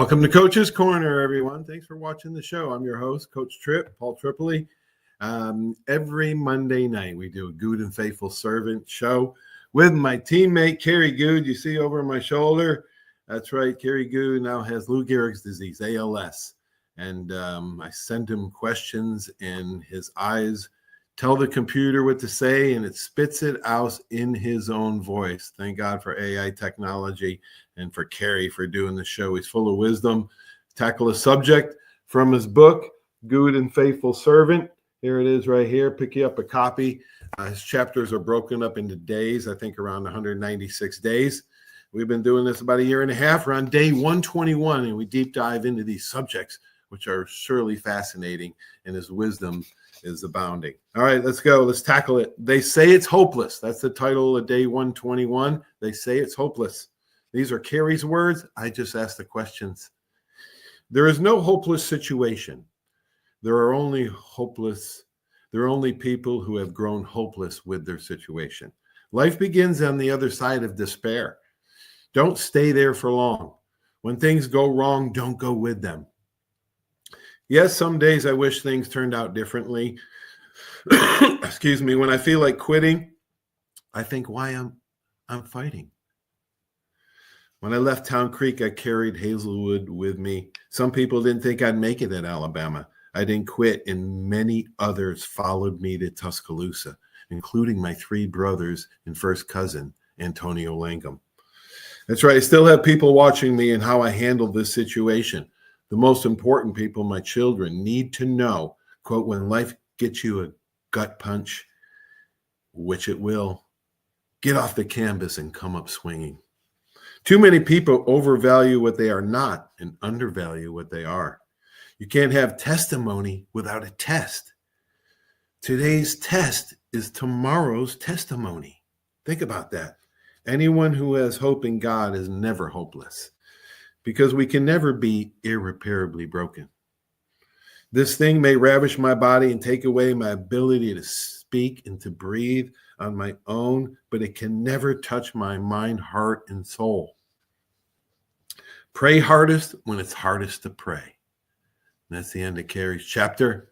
Welcome to Coach's Corner, everyone. Thanks for watching the show. I'm your host, Coach Paul Tripoli. Every Monday night, we do a Good and Faithful Servant show with my teammate, Kerry Goode. You see over my shoulder? That's right. Kerry Goode now has Lou Gehrig's disease, ALS. And I send him questions, and his eyes tell the computer what to say, and it spits it out in his own voice. Thank God for AI technology and for Kerry for doing the show. He's full of wisdom. Tackle a subject from his book, Good and Faithful Servant. Here it is right here. Pick you up a copy. His chapters are broken up into days, I think around 196 days. We've been doing this about a year and a half. We're on day 121, and we deep dive into these subjects, which are surely fascinating, and his wisdom is abounding. All right, let's go. Let's tackle it. They say it's hopeless. That's the title of day 121. They say it's hopeless. These are Kerry's words. I just asked the questions. There is no hopeless situation. There are only people who have grown hopeless with their situation. Life begins on the other side of despair. Don't stay there for long. When things go wrong, don't go with them. Yes, some days I wish things turned out differently. Excuse me. When I feel like quitting, I think why I'm fighting. When I left Town Creek, I carried Hazelwood with me. Some people didn't think I'd make it at Alabama. I didn't quit, and many others followed me to Tuscaloosa, including my three brothers and first cousin, Antonio Langham. That's right. I still have people watching me and how I handled this situation. The most important people, my children, need to know, quote, when life gets you a gut punch, which it will, get off the canvas and come up swinging. Too many people overvalue what they are not and undervalue what they are. You can't have testimony without a test. Today's test is tomorrow's testimony. Think about that. Anyone who has hope in God is never hopeless, because we can never be irreparably broken. This thing may ravish my body and take away my ability to speak and to breathe on my own, but it can never touch my mind, heart, and soul. Pray hardest when it's hardest to pray. And that's the end of Kerry's chapter.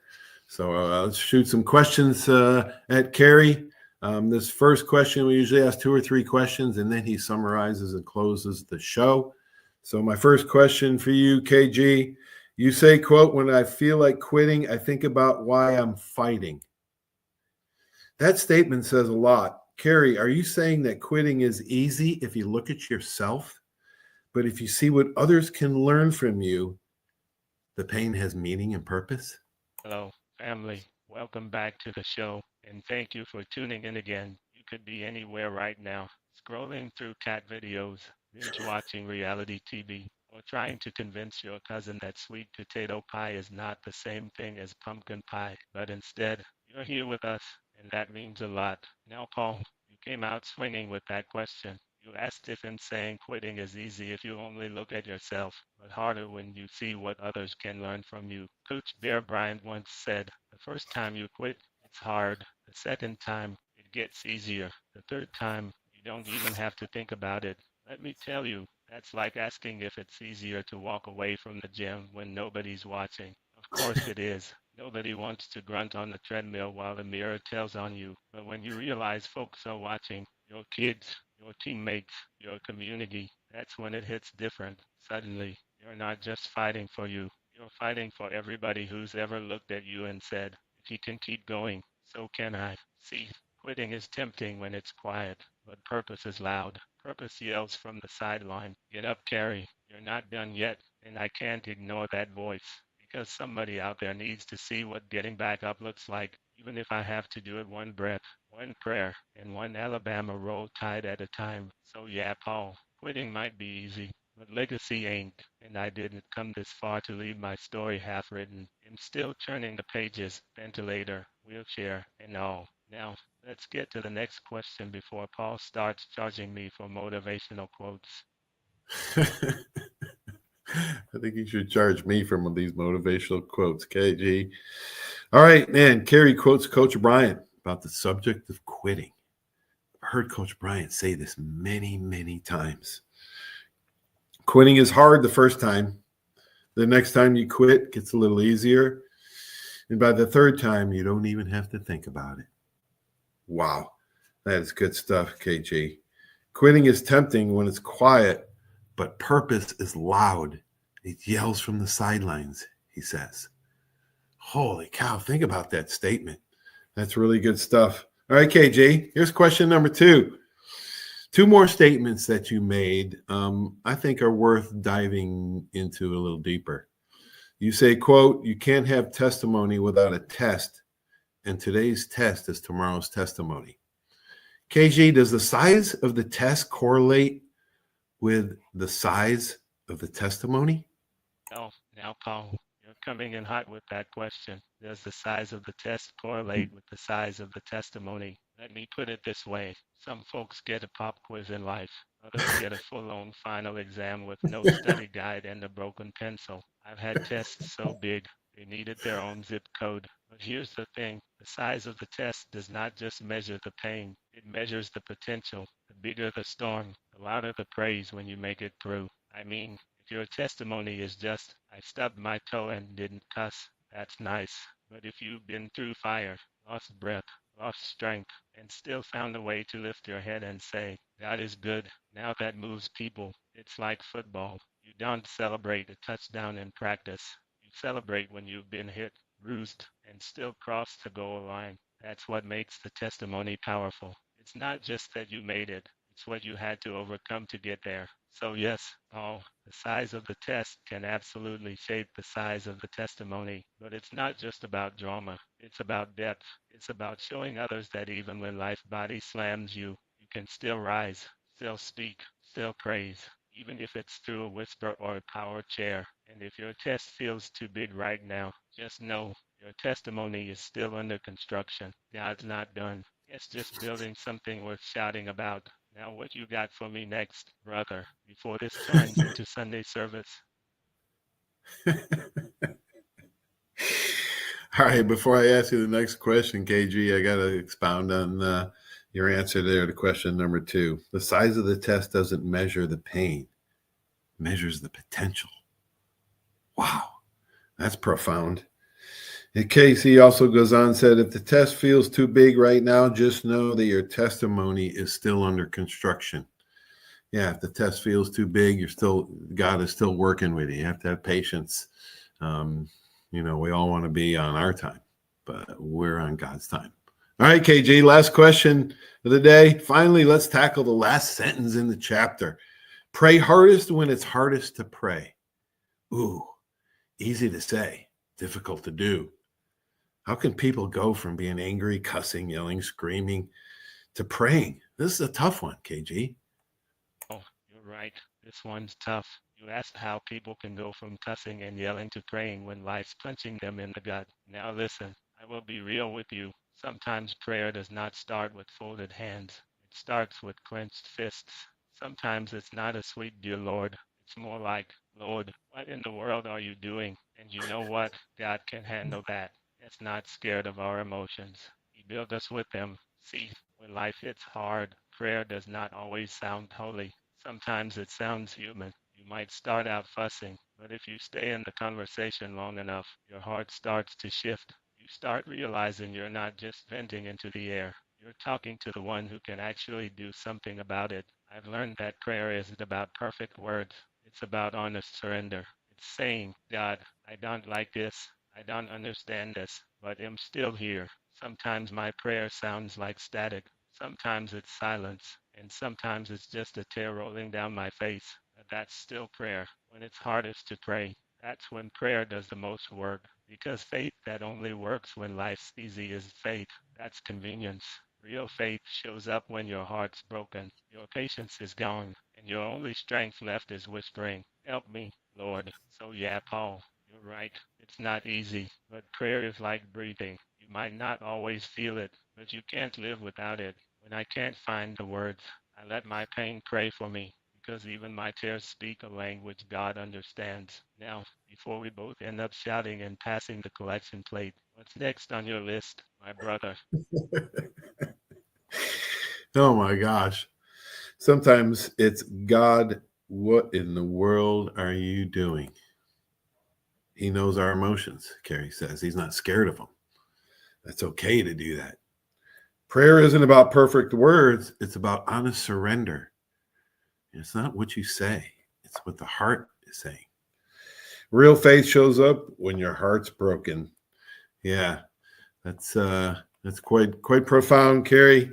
So let's shoot some questions at Kerry. This first question, we usually ask 2 or 3 questions, and then he summarizes and closes the show. So my first question for you, KG, you say, quote, when I feel like quitting, I think about why I'm fighting. That statement says a lot. Kerry, are you saying that quitting is easy if you look at yourself? But if you see what others can learn from you, the pain has meaning and purpose? Hello, family. Welcome back to the show, and thank you for tuning in again. You could be anywhere right now, scrolling through cat videos, binge watching reality TV, or trying to convince your cousin that sweet potato pie is not the same thing as pumpkin pie, but instead, you're here with us, and that means a lot. Now, Paul, you came out swinging with that question. You asked if in saying quitting is easy if you only look at yourself, but harder when you see what others can learn from you. Coach Bear Bryant once said, the first time you quit, it's hard. The second time, it gets easier. The third time, you don't even have to think about it. Let me tell you, that's like asking if it's easier to walk away from the gym when nobody's watching. Of course it is. Nobody wants to grunt on the treadmill while the mirror tells on you. But when you realize folks are watching, your kids, your teammates, your community, that's when it hits different. Suddenly, you're not just fighting for you. You're fighting for everybody who's ever looked at you and said, if he can keep going, so can I. See, quitting is tempting when it's quiet, but purpose is loud. Purpose yells from the sideline, get up, Kerry. You're not done yet, and I can't ignore that voice, because somebody out there needs to see what getting back up looks like, even if I have to do it one breath, one prayer, and one Alabama roll tide at a time. So yeah, Paul, quitting might be easy, but legacy ain't, and I didn't come this far to leave my story half written. I'm still turning the pages, ventilator, wheelchair, and all. Now, let's get to the next question before Paul starts charging me for motivational quotes. I think you should charge me for these motivational quotes, KG. All right, man. Kerry quotes Coach Bryant about the subject of quitting. I've heard Coach Bryant say this many, many times. Quitting is hard the first time. The next time you quit, it gets a little easier. And by the third time, you don't even have to think about it. Wow. That is good stuff, KG. Quitting is tempting when it's quiet, but purpose is loud. It yells from the sidelines, he says. Holy cow, think about that statement. That's really good stuff. All right, KG, here's question number 2. Two more statements that you made, I think are worth diving into a little deeper. You say, quote, you can't have testimony without a test, and today's test is tomorrow's testimony. KG, does the size of the test correlate with the size of the testimony? Oh, now, Paul, you're coming in hot with that question. Does the size of the test correlate with the size of the testimony? Let me put it this way. Some folks get a pop quiz in life. Others get a full-on final exam with no study guide and a broken pencil. I've had tests so big they needed their own zip code. But here's the thing. The size of the test does not just measure the pain. It measures the potential. The bigger the storm, the louder the praise when you make it through. I mean, if your testimony is just, I stubbed my toe and didn't cuss, that's nice. But if you've been through fire, lost breath, lost strength, and still found a way to lift your head and say, God is good, now that moves people. It's like football. You don't celebrate a touchdown in practice. You celebrate when you've been hit, bruised, and still cross the goal line. That's what makes the testimony powerful. It's not just that you made it, it's what you had to overcome to get there. So yes, Paul, the size of the test can absolutely shape the size of the testimony, but it's not just about drama. It's about depth. It's about showing others that even when life body slams you, you can still rise, still speak, still praise, even if it's through a whisper or a power chair. And if your test feels too big right now, just know your testimony is still under construction. God's not done. It's just building something worth shouting about. Now, what you got for me next, brother, before this turns into Sunday service? All right, before I ask you the next question, KG, I got to expound on your answer there to question number 2. The size of the test doesn't measure the pain, it measures the potential. Wow, that's profound. And Casey also goes on and said, if the test feels too big right now, just know that your testimony is still under construction. Yeah, if the test feels too big, God is still working with you. You have to have patience. We all want to be on our time, but we're on God's time. All right, KG, last question of the day. Finally, let's tackle the last sentence in the chapter. Pray hardest when it's hardest to pray. Ooh, easy to say, difficult to do. How can people go from being angry, cussing, yelling, screaming to praying? This is a tough one, KG. Oh, you're right. This one's tough. You asked how people can go from cussing and yelling to praying when life's punching them in the gut. Now listen, I will be real with you. Sometimes prayer does not start with folded hands. It starts with clenched fists. Sometimes it's not a sweet dear Lord. It's more like, Lord, what in the world are you doing? And you know what? God can handle that. It's not scared of our emotions. He built us with them. See, when life hits hard, prayer does not always sound holy. Sometimes it sounds human. You might start out fussing, but if you stay in the conversation long enough, your heart starts to shift. You start realizing you're not just venting into the air. You're talking to the one who can actually do something about it. I've learned that prayer isn't about perfect words. It's about honest surrender. It's saying, God, I don't like this. I don't understand this, but I'm still here. Sometimes my prayer sounds like static. Sometimes it's silence, and sometimes it's just a tear rolling down my face. But that's still prayer. When it's hardest to pray, that's when prayer does the most work. Because faith that only works when life's easy is faith. That's convenience. Real faith shows up when your heart's broken, your patience is gone, and your only strength left is whispering, help me, Lord. So yeah, Paul, you're right. It's not easy, but prayer is like breathing. You might not always feel it, but you can't live without it. When I can't find the words, I let my pain pray for me, because even my tears speak a language God understands. Now, before we both end up shouting and passing the collection plate, what's next on your list, my brother? Oh my gosh. Sometimes it's God, what in the world are you doing? He knows our emotions, Kerry says. He's not scared of them. That's okay to do that. Prayer isn't about perfect words. It's about honest surrender. It's not what you say. It's what the heart is saying. Real faith shows up when your heart's broken. Yeah, that's quite profound, Kerry.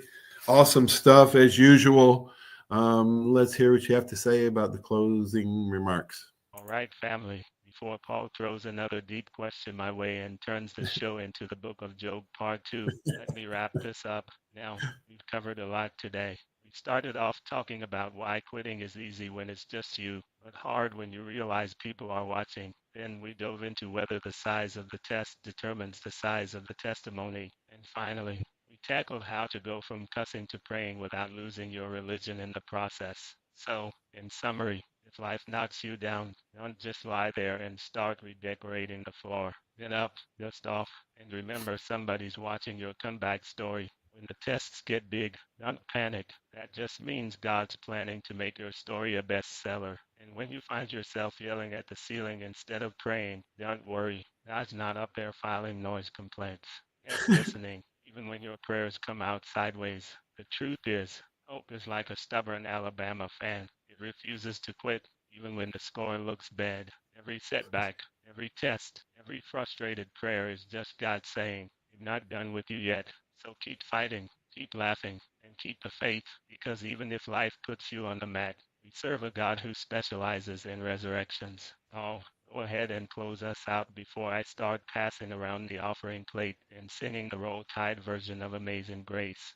Awesome stuff as usual. Let's hear what you have to say about the closing remarks. All right, family. Before Paul throws another deep question my way and turns the show into the book of Job part 2, let me wrap this up. Now, we've covered a lot today. We started off talking about why quitting is easy when it's just you, but hard when you realize people are watching. Then we dove into whether the size of the test determines the size of the testimony. And finally, we tackled how to go from cussing to praying without losing your religion in the process. So, in summary, if life knocks you down, don't just lie there and start redecorating the floor. Get up, dust off, and remember somebody's watching your comeback story. When the tests get big, don't panic. That just means God's planning to make your story a bestseller. And when you find yourself yelling at the ceiling instead of praying, don't worry. God's not up there filing noise complaints. He's listening, even when your prayers come out sideways. The truth is, hope is like a stubborn Alabama fan. It refuses to quit, even when the score looks bad. Every setback, every test, every frustrated prayer is just God saying, I'm not done with you yet. So keep fighting, keep laughing, and keep the faith, because even if life puts you on the mat, we serve a God who specializes in resurrections. Oh, go ahead and close us out before I start passing around the offering plate and singing the Roll Tide version of Amazing Grace.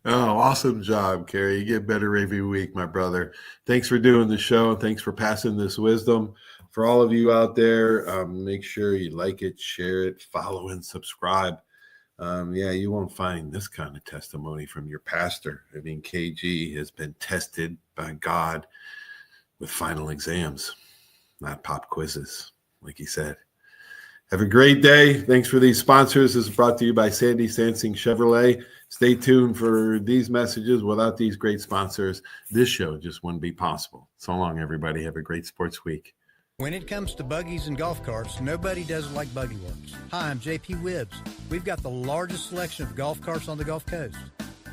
Oh, awesome job, Kerry. You get better every week, my brother. Thanks for doing the show. Thanks for passing this wisdom. For all of you out there, make sure you like it, share it, follow, and subscribe. You won't find this kind of testimony from your pastor. I mean, KG has been tested by God with final exams, not pop quizzes, like he said. Have a great day. Thanks for these sponsors. This is brought to you by Sandy Sansing Chevrolet. Stay tuned for these messages. Without these great sponsors, this show just wouldn't be possible. So long, everybody. Have a great sports week. When it comes to buggies and golf carts, nobody does it like Buggy Works. Hi, I'm JP Wibbs. We've got the largest selection of golf carts on the Gulf Coast.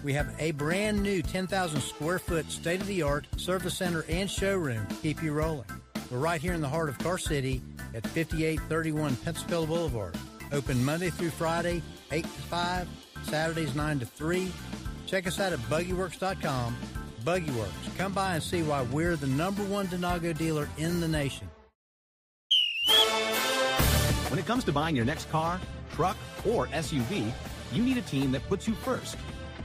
We have a brand new 10,000 square foot state-of-the-art service center and showroom to keep you rolling. We're right here in the heart of Car City at 5831 Pensacola Boulevard. Open Monday through Friday, 8 to 5, Saturdays 9 to 3. Check us out at buggyworks.com. Buggy Works. Come by and see why we're the #1 Denago dealer in the nation. When it comes to buying your next car, truck, or SUV, you need a team that puts you first.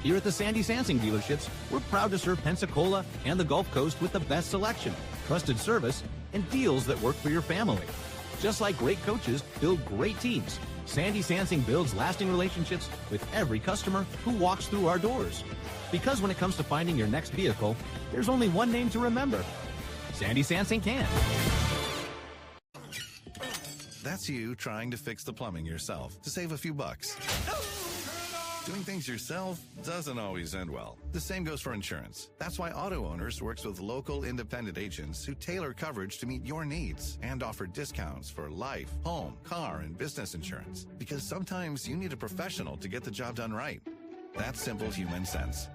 Here at the Sandy Sansing dealerships, we're proud to serve Pensacola and the Gulf Coast with the best selection, trusted service, and deals that work for your family. Just like great coaches build great teams, Sandy Sansing builds lasting relationships with every customer who walks through our doors. Because when it comes to finding your next vehicle, there's only one name to remember. Sandy Sansing can. That's you trying to fix the plumbing yourself to save a few bucks. Doing things yourself doesn't always end well. The same goes for insurance. That's why Auto Owners works with local independent agents who tailor coverage to meet your needs and offer discounts for life, home, car, and business insurance. Because sometimes you need a professional to get the job done right. That's simple human sense.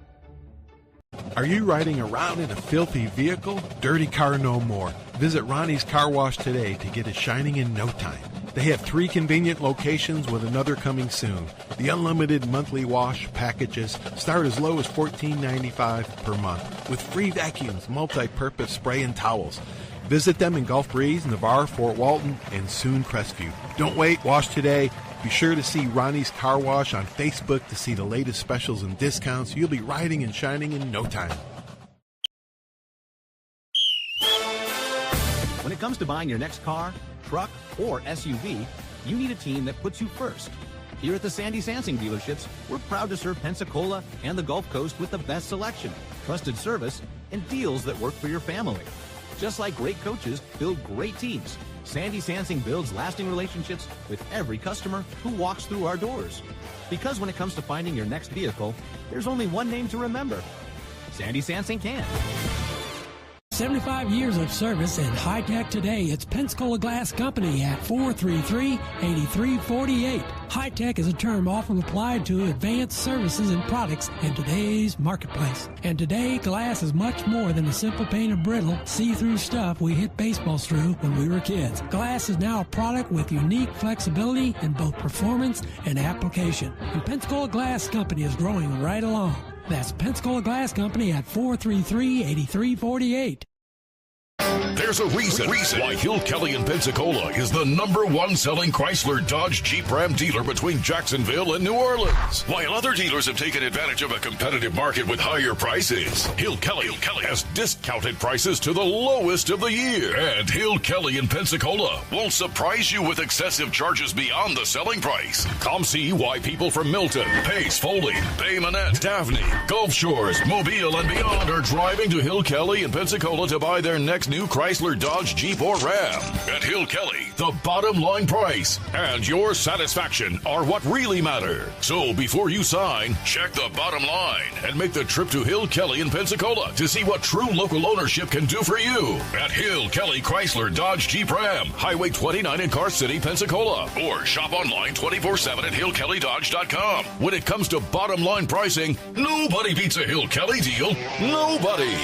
Are you riding around in a filthy vehicle? Dirty car no more. Visit Ronnie's Car Wash today to get it shining in no time. They have 3 convenient locations with another coming soon. The unlimited monthly wash packages start as low as $14.95 per month with free vacuums, multi-purpose spray, and towels. Visit them in Gulf Breeze, Navarre, Fort Walton, and soon Crestview. Don't wait, wash today. Be sure to see Ronnie's Car Wash on Facebook to see the latest specials and discounts. You'll be riding and shining in no time. When it comes to buying your next car, truck, or SUV, you need a team that puts you first. Here at the Sandy Sansing dealerships, we're proud to serve Pensacola and the Gulf Coast with the best selection, trusted service, and deals that work for your family. Just like great coaches build great teams, Sandy Sansing builds lasting relationships with every customer who walks through our doors. Because when it comes to finding your next vehicle, there's only one name to remember. Sandy Sansing can. 75 years of service and high tech today. It's Pensacola Glass Company at 433-8348. High tech is a term often applied to advanced services and products in today's marketplace. And today, glass is much more than a simple pane of brittle, see-through stuff we hit baseballs through when we were kids. Glass is now a product with unique flexibility in both performance and application. And Pensacola Glass Company is growing right along. That's Pensacola Glass Company at 433-8348. There's a reason why Hill Kelly in Pensacola is the #1 selling Chrysler, Dodge, Jeep, Ram dealer between Jacksonville and New Orleans. While other dealers have taken advantage of a competitive market with higher prices, Hill Kelly has discounted prices to the lowest of the year. And Hill Kelly in Pensacola won't surprise you with excessive charges beyond the selling price. Come see why people from Milton, Pace, Foley, Bay Minette, Daphne, Gulf Shores, Mobile, and beyond are driving to Hill Kelly in Pensacola to buy their next new Chrysler, Dodge, Jeep, or Ram. At Hill Kelly, the bottom line price and your satisfaction are what really matter. So before you sign, check the bottom line and make the trip to Hill Kelly in Pensacola to see what true local ownership can do for you. At Hill Kelly Chrysler, Dodge, Jeep, Ram, Highway 29 in Car City, Pensacola. Or shop online 24/7 at hillkellydodge.com. When it comes to bottom line pricing, nobody beats a Hill Kelly deal. Nobody.